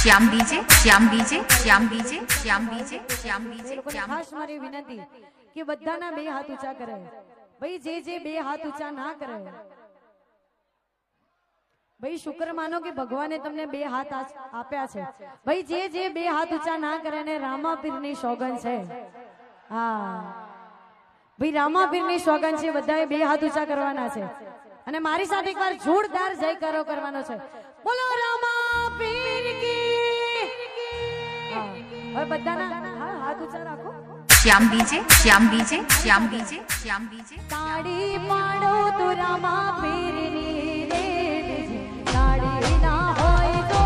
શ્યામ DJ શ્યામ DJ શ્યામ DJ શ્યામ DJ શ્યામ DJ ખાસ મારી વિનંતી કે બધાના બે હાથ ઊંચા કરે ભાઈ જે બે હાથ ઊંચા ના કરે ભાઈ શુક્ર માનો કે ભગવાને તમને બે હાથ આપ્યા છે ભાઈ જે બે હાથ ઊંચા ના કરે ને રામાપીરની સોગન છે હા ભાઈ રામાપીરની સોગન છે બધાએ બે હાથ ઊંચા કરવાના છે અને મારી સાથે એકવાર જોરદાર જયકારો કરવાનો છે બોલો રામાપીર કી હવે બધાના હાથ ઊંચા રાખો શ્યામ ડીજે શ્યામ ડીજે શ્યામ ડીજે શ્યામ ડીજે તાળી પાડો તો રામાપીરની રે તાળી ના હોય તો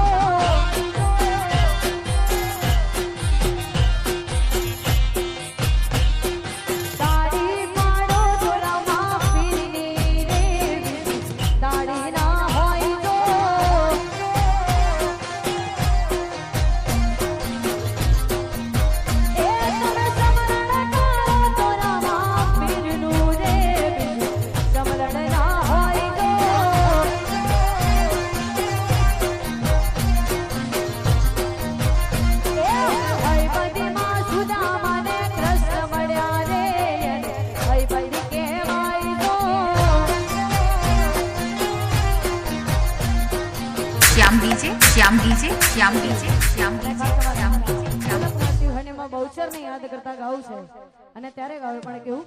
તાળી પાડો તો રામાપીરની રે તાળી ના હોય તો એ તમે સમરણ કરો તો રામાપીરનું રે સમરણ ના હોય તો હૈબદીમાં સુદામાને કૃષ્ણ મળ્યા રે હૈબદી કહેવાય તો શ્યામ ડીજે શ્યામ ડીજે શ્યામ ડીજે શ્યામ ડીજે શ્યામ ડીજે માં બહુચર ને યાદ કરતા ગાવું છે અને ત્યારે ગાવે પણ કેવું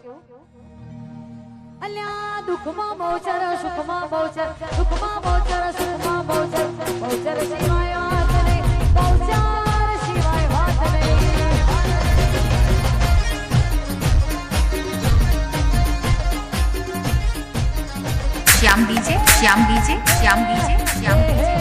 અલ્યા દુઃખમાં બહુચર સુખમાં બહુચર સુખમાં બહુચર સુખમાં બહુચર બહુચર સિવાય વાત નહીં બહુચર સિવાય વાત નહીં શ્યામ ડીજે શ્યામ ડીજે શ્યામ ડીજે શ્યામ ડીજે